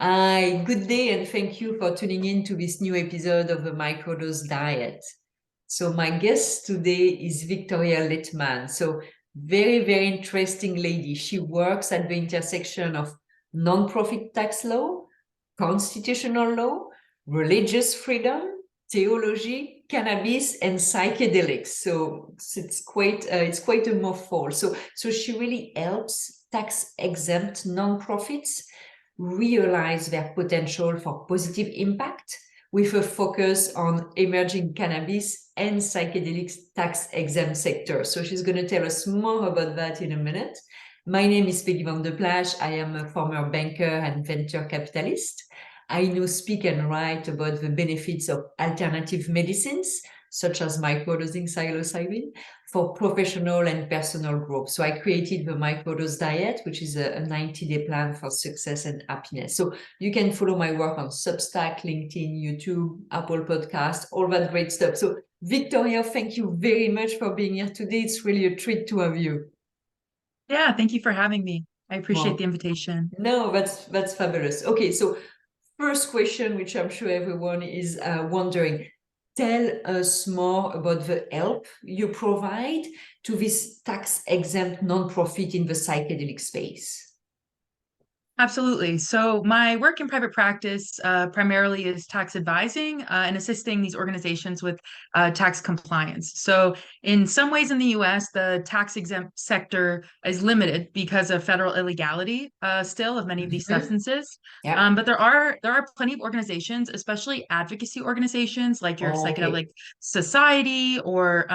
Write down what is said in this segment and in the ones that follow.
Hi, good day, and thank you for tuning in to this new episode of the Microdose Diet. So my guest today is Victoria Litman. So very, very interesting lady. She works at the intersection of non-profit tax law, constitutional law, religious freedom, theology, cannabis, and psychedelics. So it's quite a mouthful. So she really helps tax-exempt non-profits realize their potential for positive impact with a focus on emerging cannabis and psychedelics tax exempt sector. So she's going to tell us more about that in a minute. My name is Peggy van de Plassche. I am a former banker and venture capitalist. I now speak and write about the benefits of alternative medicines, such as microdosing psilocybin, for professional and personal growth. So I created the Microdose Diet, which is a 90-day plan for success and happiness. So you can follow my work on Substack, LinkedIn, YouTube, Apple Podcast, all that great stuff. So Victoria, thank you very much for being here today. It's really a treat to have you. Yeah, thank you for having me. I appreciate the Well, invitation. no, that's fabulous. Okay, so first question, which I'm sure everyone is wondering. Tell us more about the help you provide to this tax-exempt nonprofit in the psychedelic space. Absolutely. So my work in private practice primarily is tax advising and assisting these organizations with tax compliance. So in some ways in the US, the tax exempt sector is limited because of federal illegality still of many of these substances. Yeah. But there are plenty of organizations, especially advocacy organizations like your Psychedelic Okay. Society or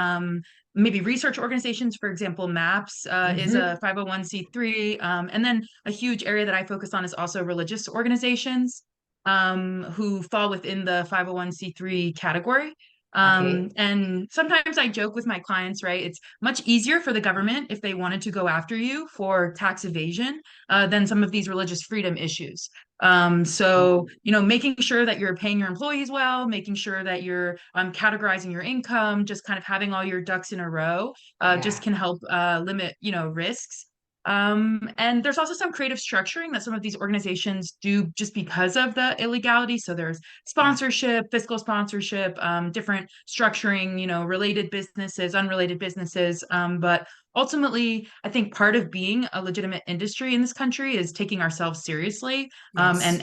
maybe research organizations. For example, MAPS is Mhm. a 501(c)(3), and then a huge area that I focus on is also religious organizations who fall within the 501(c)(3) category. Okay. And sometimes I joke with my clients, right? It's much easier for the government if they wanted to go after you for tax evasion than some of these religious freedom issues. So, making sure that you're paying your employees well, making sure that you're categorizing your income, just kind of having all your ducks in a row, just Yeah. can help limit, risks. And there's also some creative structuring that some of these organizations do just because of the illegality. So there's Yeah. sponsorship, fiscal sponsorship, different structuring, related businesses, unrelated businesses. But ultimately, I think part of being a legitimate industry in this country is taking ourselves seriously, Yes.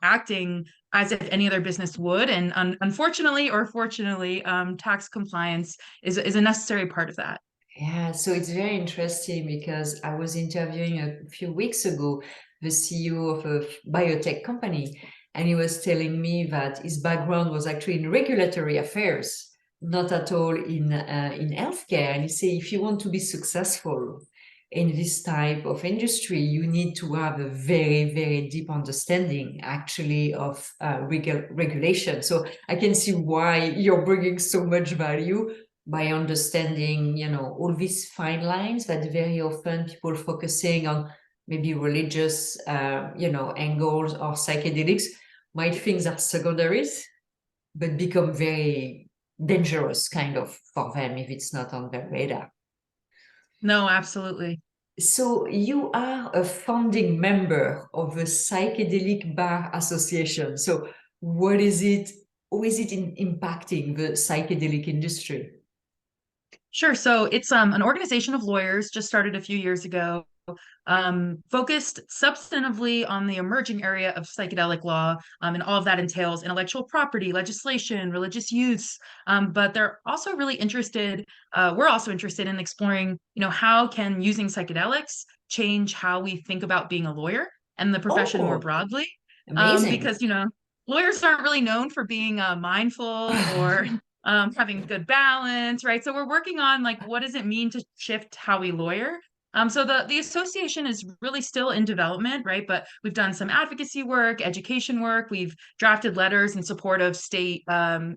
acting as if any other business would. And unfortunately or fortunately, tax compliance is a necessary part of that. Yeah, so it's very interesting because I was interviewing a few weeks ago the CEO of a biotech company, and he was telling me that his background was actually in regulatory affairs, not at all in healthcare. And he said, if you want to be successful in this type of industry, you need to have a very, very deep understanding actually of regulation. So I can see why you're bringing so much value by understanding, all these fine lines that very often people focusing on maybe religious, angles or psychedelics might think are secondaries, but become very dangerous kind of for them if it's not on their radar. No, absolutely. So you are a founding member of the Psychedelic Bar Association. So what is it? How is it impacting the psychedelic industry? Sure. So it's an organization of lawyers just started a few years ago, focused substantively on the emerging area of psychedelic law, and all of that entails intellectual property, legislation, religious use. But they're also really interested. We're also interested in exploring, how can using psychedelics change how we think about being a lawyer and the profession more Oh, broadly, amazing. because lawyers aren't really known for being mindful or having good balance, right? So we're working on like what does it mean to shift how we lawyer. So the association is really still in development, right? But we've done some advocacy work, education work. We've drafted letters in support of state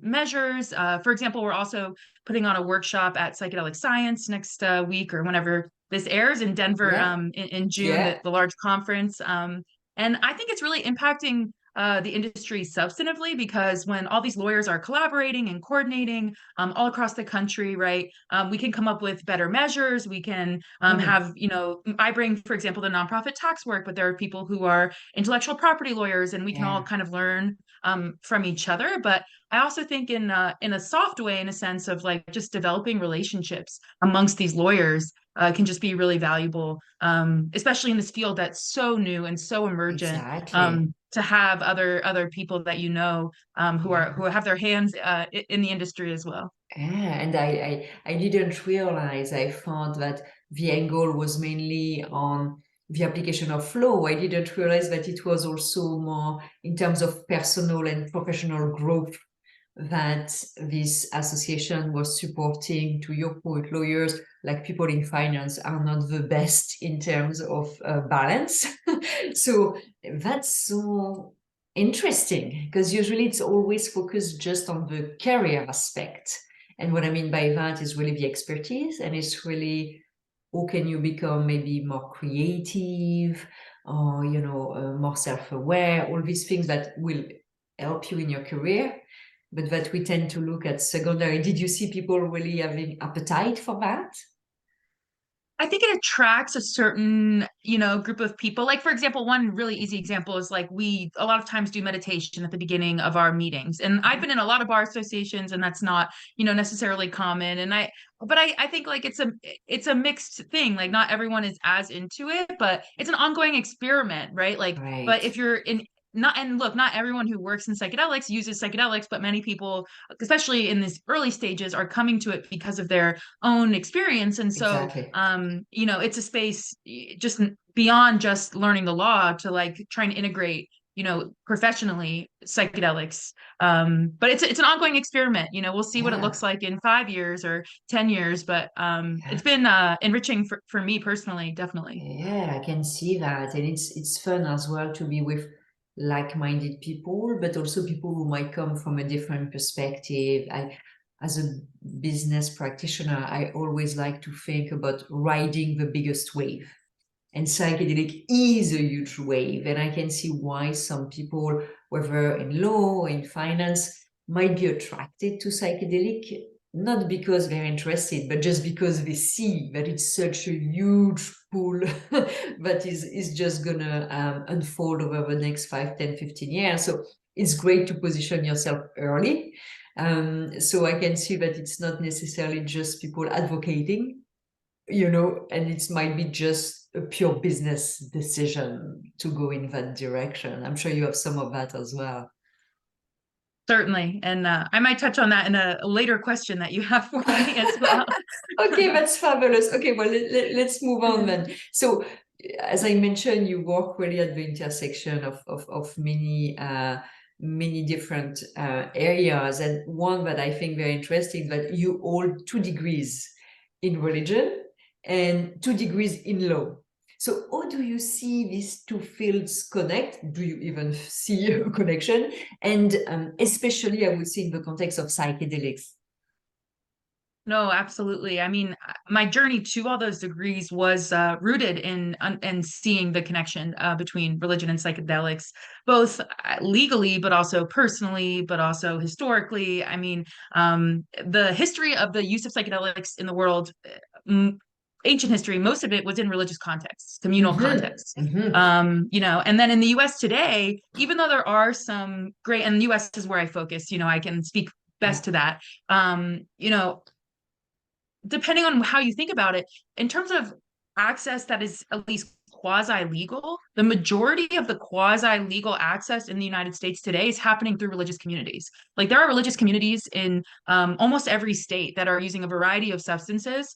measures. For example, we're also putting on a workshop at Psychedelic Science next week or whenever this airs in Denver Yeah, in June, yeah, the large conference. And I think it's really impacting the industry substantively, because when all these lawyers are collaborating and coordinating all across the country, right, we can come up with better measures. We can Mm, have, I bring, for example, the nonprofit tax work, but there are people who are intellectual property lawyers, and we can all yeah, kind of learn from each other. But I also think in a soft way, in a sense of like just developing relationships amongst these lawyers can just be really valuable, especially in this field that's so new and so emergent. exactly. To have other people that who Yeah. have their hands in the industry as well. Yeah, and I didn't realize, I found that the angle was mainly on the application of law. I didn't realize that it was also more in terms of personal and professional growth that this association was supporting. To your point, lawyers, like people in finance, are not the best in terms of balance. So that's so interesting, because usually it's always focused just on the career aspect. And what I mean by that is really the expertise, and it's really how can you become maybe more creative, or more self-aware, all these things that will help you in your career, but that we tend to look at secondary. Did you see people really having appetite for that? I think it attracts a certain, group of people. Like, for example, one really easy example is like we a lot of times do meditation at the beginning of our meetings. And I've been in a lot of bar associations, and that's not, necessarily common. But I think like it's a mixed thing. Like not everyone is as into it, but it's an ongoing experiment, right? Like, but Right. if you're in not and look, not everyone who works in psychedelics uses psychedelics, but many people, especially in these early stages, are coming to it because of their own experience. And so Exactly. it's a space just beyond just learning the law to like trying to integrate, professionally psychedelics. But it's an ongoing experiment. We'll see what it Yeah. looks like in 5 years or 10 years. But Yeah. it's been enriching for me personally, definitely. Yeah, I can see that. And it's fun as well to be with like-minded people, but also people who might come from a different perspective. As a business practitioner, I always like to think about riding the biggest wave. And psychedelic is a huge wave. And I can see why some people, whether in law or in finance, might be attracted to psychedelic, not because they're interested, but just because they see that it's such a huge pool that is just gonna unfold over the next 5, 10, 15 years. So it's great to position yourself early. So I can see that it's not necessarily just people advocating, and it might be just a pure business decision to go in that direction. I'm sure you have some of that as well. Certainly. And I might touch on that in a later question that you have for me as well. Okay, that's fabulous. Okay, well, let's move on then. So, as I mentioned, you work really at the intersection of many different areas. And one that I think very interesting is that you hold 2 degrees in religion and 2 degrees in law. So how do you see these two fields connect? Do you even see a connection? And especially, I would say, in the context of psychedelics. No, absolutely. I mean, my journey to all those degrees was rooted in seeing the connection between religion and psychedelics, both legally, but also personally, but also historically. I mean, the history of the use of psychedelics in the world, m ancient history, most of it was in religious contexts, communal Mm-hmm. contexts. Mm-hmm. And then in the US today, even though there are some great, and the US is where I focus, I can speak Yeah. best to that. Depending on how you think about it, in terms of access that is at least quasi-legal, the majority of the quasi-legal access in the United States today is happening through religious communities. Like there are religious communities in almost every state that are using a variety of substances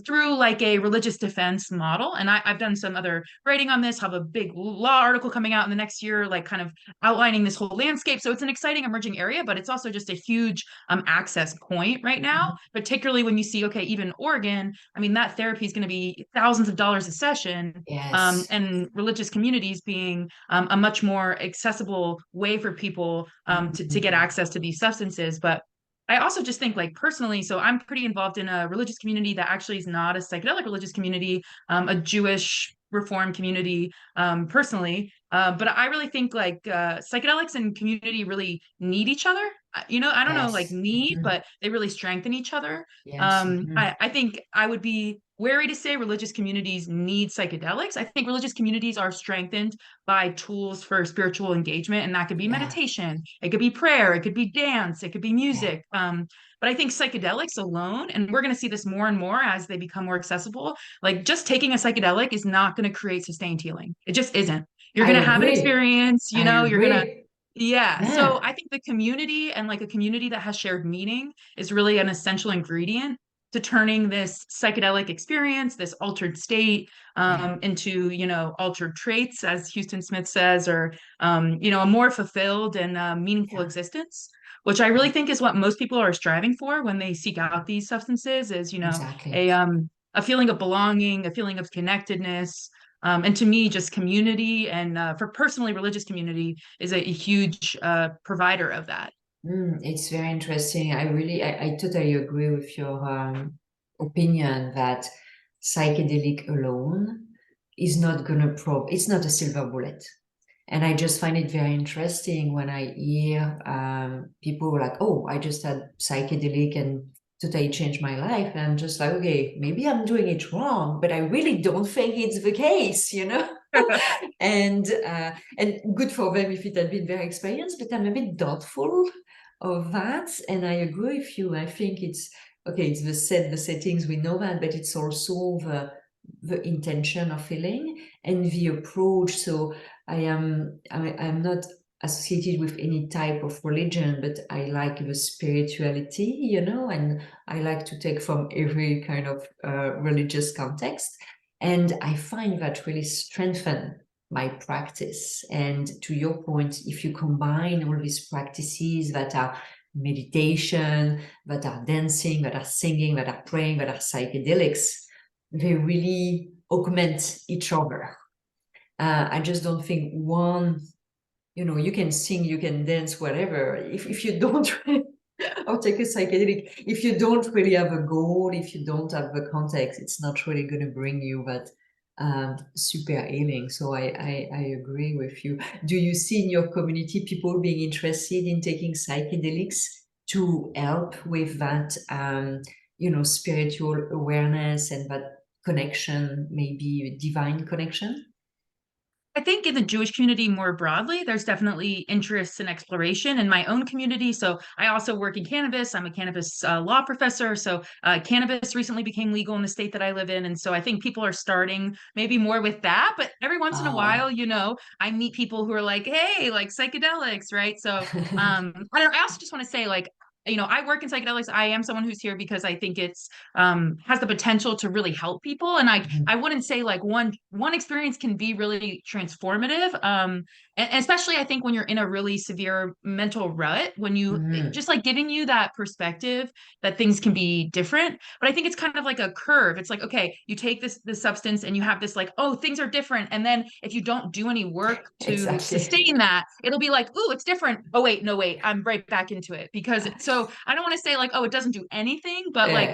through like a religious defense model. And I've done some other writing on this, have a big law article coming out in the next year, like kind of outlining this whole landscape. So it's an exciting emerging area, but it's also just a huge access point right now, Mm-hmm. particularly when you see, okay, even Oregon, I mean, that therapy is going to be thousands of dollars a session. Yes. And religious communities being a much more accessible way for people to get Mm-hmm. access to these substances. But I also just think, like personally, so I'm pretty involved in a religious community that actually is not a psychedelic religious community, a Jewish reform community personally. But I really think like psychedelics and community really need each other. I don't know, like Yes. need, Mhm. but they really strengthen each other. Yes. Mhm. I think I would be wary to say religious communities need psychedelics. I think religious communities are strengthened by tools for spiritual engagement, and that could be Yeah. meditation, it could be prayer, it could be dance, it could be Yeah. music. But I think psychedelics alone, and we're going to see this more and more as they become more accessible, like just taking a psychedelic is not going to create sustained healing. It just isn't. You're I going to have an agree. experience, I you're going to, agree. yeah. So Yeah. I think the community and like a community that has shared meaning is really an essential ingredient to turning this psychedelic experience, this altered state, Yeah. into, altered traits, as Houston Smith says, or, a more fulfilled and meaningful Yeah. existence, which I really think is what most people are striving for when they seek out these substances is, Exactly. a feeling of belonging, a feeling of connectedness. And to me, just community and for personally religious community is a huge provider of that. It's very interesting. I totally agree with your opinion that psychedelic alone is not gonna it's not a silver bullet. And I just find it very interesting when I hear people were like, oh, I just had psychedelic and totally changed my life. And I'm just like, okay, maybe I'm doing it wrong, but I really don't think it's the case, you know? And good for them if it had been their experience, but I'm a bit doubtful of that. And I agree with you. I think it's okay, it's the settings, we know that, but it's also the intention of feeling and the approach. So I'm not associated with any type of religion, but I like the spirituality, and I like to take from every kind of religious context. And I find that really strengthen my practice. And to your point, if you combine all these practices that are meditation, that are dancing, that are singing, that are praying, that are psychedelics, they really augment each other. I just don't think one, you can sing, you can dance, whatever. If you don't, or take a psychedelic, if you don't really have a goal, if you don't have the context, it's not really going to bring you that super healing. So I agree with you. Do you see in your community people being interested in taking psychedelics to help with that, spiritual awareness and that connection, maybe divine connection? I think in the Jewish community more broadly, there's definitely interest in exploration in my own community. So I also work in cannabis. I'm a cannabis law professor. So cannabis recently became legal in the state that I live in. And so I think people are starting maybe more with that. But every once in a while, Oh. I meet people who are like, hey, like psychedelics, right? So I also just want to say, like, I work in psychedelics. I am someone who's here because I think it's has the potential to really help people. And I wouldn't say like one experience can be really transformative. And especially I think when you're in a really severe mental rut, when you Mhm. just like giving you that perspective that things can be different. But I think it's kind of like a curve. It's like, okay, you take this substance and you have this like, oh, things are different. And then if you don't do any work to Exactly. sustain that, it'll be like, oh, it's different. Oh, wait, no, wait, I'm right back into it. Because so I don't want to say like, oh, it doesn't do anything, but like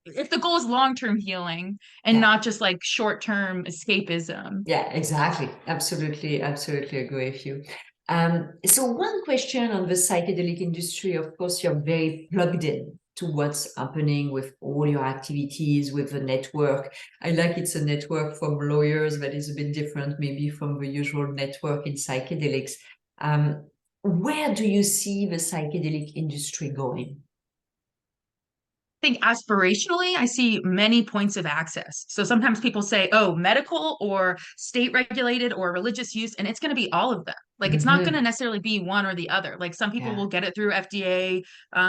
Yeah. if the goal is long-term healing and Yeah. not just like short-term escapism. Yeah, exactly. Absolutely, absolutely agree with you. So one question on the psychedelic industry, of course, you're very plugged in to what's happening with all your activities, with the network. I like it's a network from lawyers that is a bit different, maybe from the usual network in psychedelics. Where do you see the psychedelic industry going? Think aspirationally, I see many points of access. So sometimes people say, oh, medical or state regulated or religious use, and it's going to be all of them. Like it's not going to Hmm. necessarily be one or the other. Like some people Yeah. will get it through FDA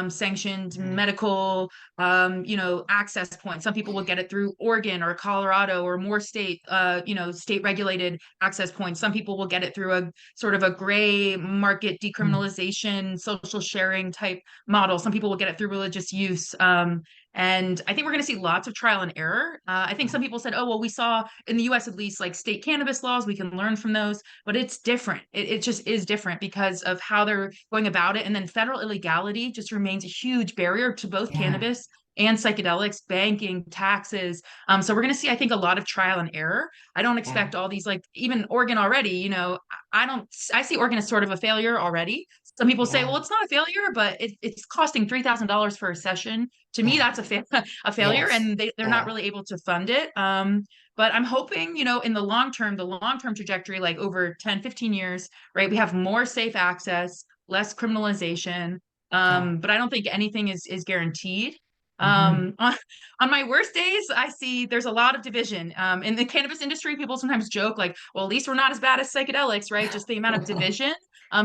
sanctioned Yeah. medical, access points. Some people will get it through Oregon or Colorado or more state regulated access points. Some people will get it through a sort of a gray market Mm. decriminalization, social sharing type model. Some people will get it through religious use. And I think we're going to see lots of trial and error. I think some people said, oh, well, we saw in the US at least like state cannabis laws, we can learn from those, but it's different. It just is different because of how they're going about it. And then federal illegality just remains a huge barrier to both Yeah. cannabis and psychedelics, banking, taxes. So we're going to see, I think, a lot of trial and error. I don't Yeah. expect all these, like even Oregon already, I don't, I see Oregon as sort of a failure already. Some people say, Yeah. well, it's not a failure, but it's costing $3,000 for a session. To me, Yeah. that's a failure, Yes. and they're not Yeah. really able to fund it. But I'm hoping, in the long term trajectory, like over 10, 15 years, right, we have more safe access, less criminalization. Yeah. But I don't think anything is guaranteed. Hmm. On my worst days, I see there's a lot of division. In the cannabis industry, people sometimes joke like, well, at least we're not as bad as psychedelics, right? Just the amount of division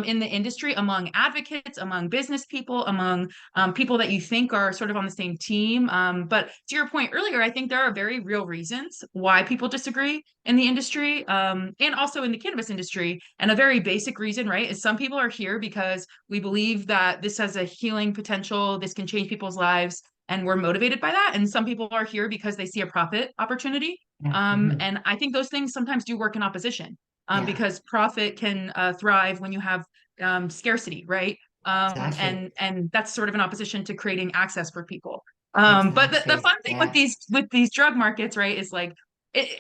in the industry among advocates, among business people, among people that you think are sort of on the same team. But to your point earlier, I think there are very real reasons why people disagree in the industry, and also in the cannabis industry. And a very basic reason, right, is some people are here because we believe that this has a healing potential, this can change people's lives, and we're motivated by that. And some people are here because they see a profit opportunity. Yeah. Hmm. And I think those things sometimes do work in opposition, Yeah. because profit can thrive when you have scarcity, right? Exactly. And that's sort of in opposition to creating access for people. But the Exactly. fun thing with Yeah. these drug markets, right, is like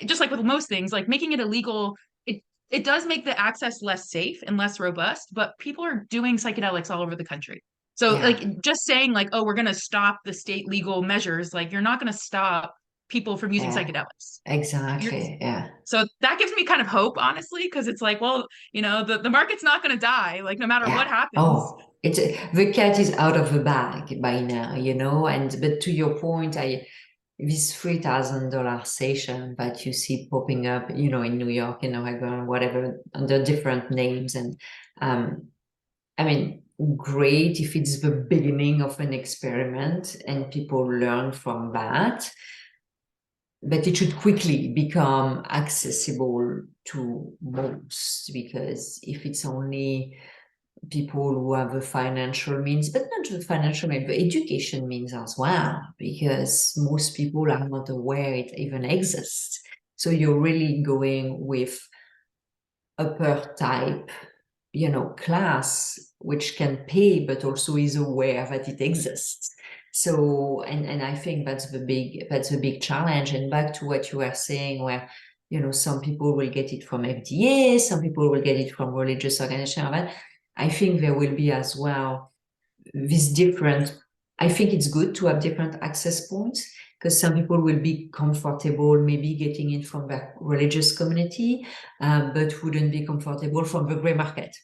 just like with most things, like making it illegal, it does make the access less safe and less robust, but people are doing psychedelics all over the country. So Yeah. like just saying like, oh, we're going to stop the state legal measures, like you're not going to stop people from using Yeah. psychedelics. You're, Exactly. Yeah. so that gives me kind of hope, honestly, because it's like, well, the market's not going to die, like no matter what Yeah. happens. Oh, it's the cat is out of the bag by now, and but to your point, this $3,000 session that you see popping up, in New York, in Oregon, whatever, under different names. And I mean, great if it's the beginning of an experiment and people learn from that, but it should quickly become accessible to most, because if it's only people who have the financial means, but not just financial means, but education means as well, because most people are not aware it even exists. So you're really going with upper type, class, which can pay, but also is aware that it exists. So, and I think that's the big challenge. And back to what you were saying, where, some people will get it from FDA, some people will get it from religious organizations. But I think there will be as well this different. I think it's good to have different access points, because some people will be comfortable maybe getting it from their religious community, but wouldn't be comfortable from the gray market.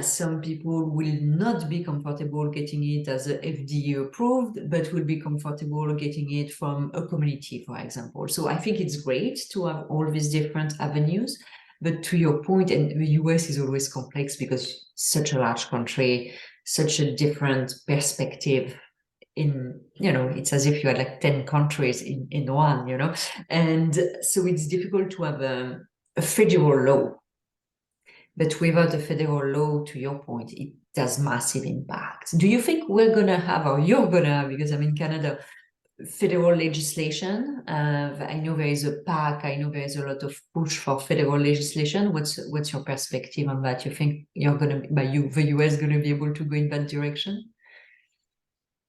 Some people will not be comfortable getting it as a FDA approved, but will be comfortable getting it from a community, for example. So I think it's great to have all these different avenues. But to your point, and the US is always complex because it's such a large country, such a different perspective it's as if you had like 10 countries in one, and so it's difficult to have a federal law. But without a federal law, to your point, it has massive impact. Do you think we're going to have, or you're going to have, because I'm in Canada, federal legislation? I know there is a pack. I know there is a lot of push for federal legislation. What's your perspective on that? You think you're going to, the US going to be able to go in that direction?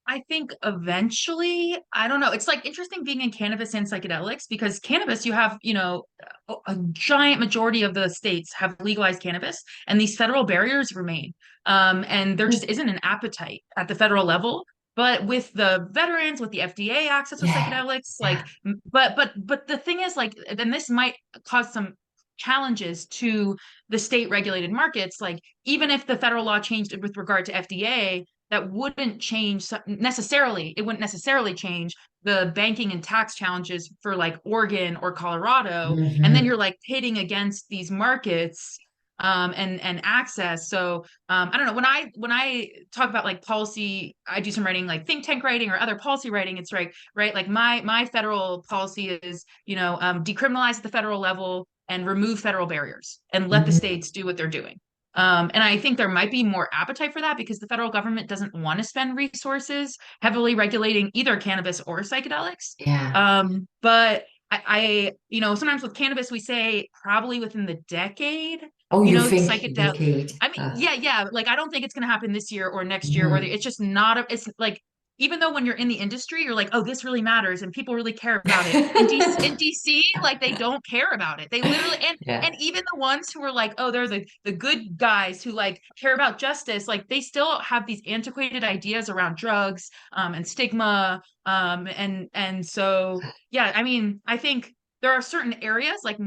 I think eventually, I don't know. It's like interesting being in cannabis and psychedelics, because cannabis, you have, a giant majority of the states have legalized cannabis, and these federal barriers remain. And there just isn't an appetite at the federal level. But with the veterans, with the FDA access with Yeah, psychedelics, like, yeah. but the thing is, like, then this might cause some challenges to the state regulated markets. Like, even if the federal law changed with regard to FDA, that wouldn't change necessarily. It wouldn't necessarily change the banking and tax challenges for like Oregon or Colorado. And then Mm-hmm. you're like pitting against these markets, and access. So I don't know. When I talk about like policy, I do some writing, like think tank writing or other policy writing. It's right. Like my federal policy is, decriminalize at the federal level and remove federal barriers and let the Mm-hmm. states do what they're doing. And I think there might be more appetite for that because the federal government doesn't want to spend resources heavily regulating either cannabis or psychedelics. Yeah. But sometimes with cannabis, we say probably within the decade, Oh, you think psychedelic. decade? I mean, yeah. Like, I don't think it's going to happen this year or next year, or Mhm. it's just not, it's like, even though when you're in the industry, you're like, oh, this really matters and people really care about it. In DC, like they don't care about it. They literally Yeah. and even the ones who are like, oh, they're the good guys who like care about justice, like they still have these antiquated ideas around drugs and stigma. And so yeah, I mean, I think there are certain areas like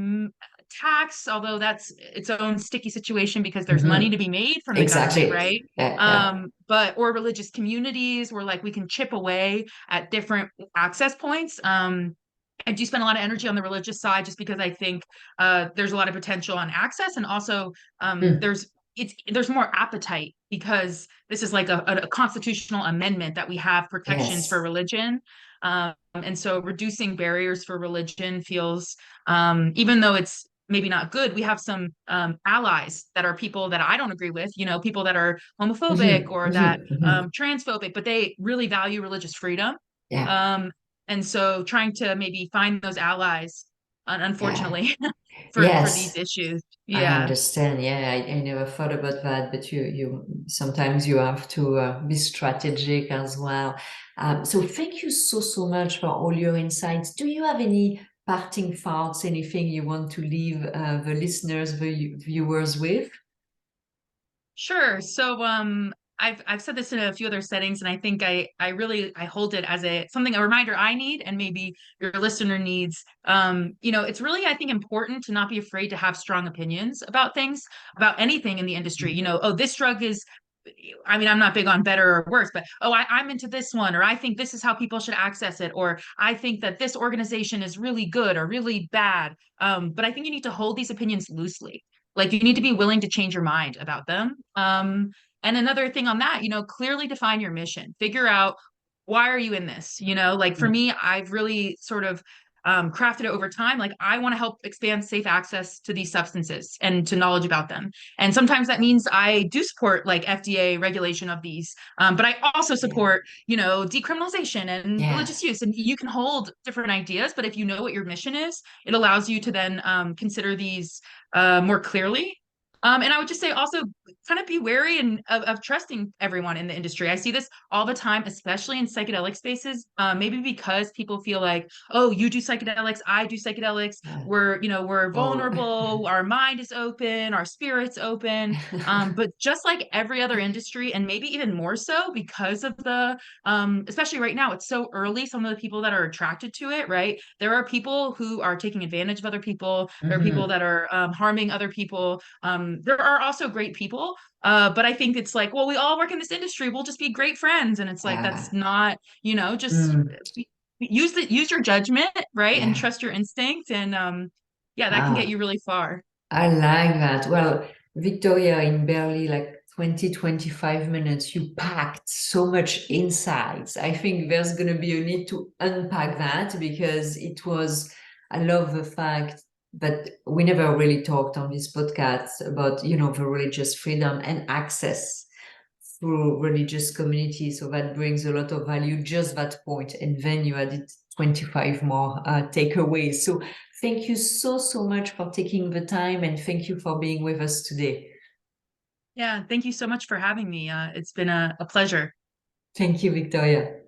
tax, although that's its own sticky situation because there's money to be made from the government, Exactly. right? Yeah, yeah. But or religious communities where like we can chip away at different access points. I do spend a lot of energy on the religious side just because I think there's a lot of potential on access, and also Mm. there's more appetite because this is like a constitutional amendment that we have protections for Yes. religion. And so reducing barriers for religion feels, even though it's maybe not good, we have some allies that are people that I don't agree with, you know, people that are homophobic or that transphobic, but they really value religious freedom. Yeah. Um, and so trying to maybe find those allies, Yeah. unfortunately, for these Yes. issues. I Yeah. understand. Yeah, I never thought about that, but you sometimes you have to be strategic as well. So thank you so much for all your insights. Do you have any parting thoughts, anything you want to leave the listeners, the viewers with? Sure. So I've said this in a few other settings, and I think I really I hold it as a reminder I need and maybe your listener needs. You know, it's really I think important to not be afraid to have strong opinions about things, about anything in the industry. You know, oh, this drug is, I mean, I'm not big on better or worse, but oh, I'm into this one, or I think this is how people should access it, or I think that this organization is really good or really bad. But I think you need to hold these opinions loosely. Like you need to be willing to change your mind about them. And another thing on that, you know, clearly define your mission. Figure out why are you in this? You know, like for me, I've really sort of crafted it over time. Like I want to help expand safe access to these substances and to knowledge about them. And sometimes that means I do support like FDA regulation of these, but I also Yeah. support, you know, decriminalization and Yeah. religious use. And you can hold different ideas, but if you know what your mission is, it allows you to then consider these more clearly. And I would just say also kind of be wary and of trusting everyone in the industry. I see this all the time, especially in psychedelic spaces. Maybe because people feel like, oh, you do psychedelics, I do psychedelics. Yeah. We're, you know, we're Oh. vulnerable. Our mind is open. Our spirit's open. But just like every other industry, and maybe even more so because of the, especially right now, it's so early. Some of the people that are attracted to it, right? There are people who are taking advantage of other people. There are people that are harming other people. There are also great people, but I think it's like, well, we all work in this industry. We'll just be great friends, and it's like that's Yeah. not, you know, just Mm. use your judgment, right, and Yeah. trust your instinct, and yeah, that can get Ah. you really far. I like that. Well, Victoria, in barely like 20, 25 minutes, you packed so much insights. I think there's going to be a need to unpack that because I love the fact that we never really talked on this podcast about, the religious freedom and access through religious communities. So that brings a lot of value, just that point. And then you added 25 more takeaways. So thank you so much for taking the time, and thank you for being with us today. Yeah, thank you so much for having me. It's been a pleasure. Thank you, Victoria.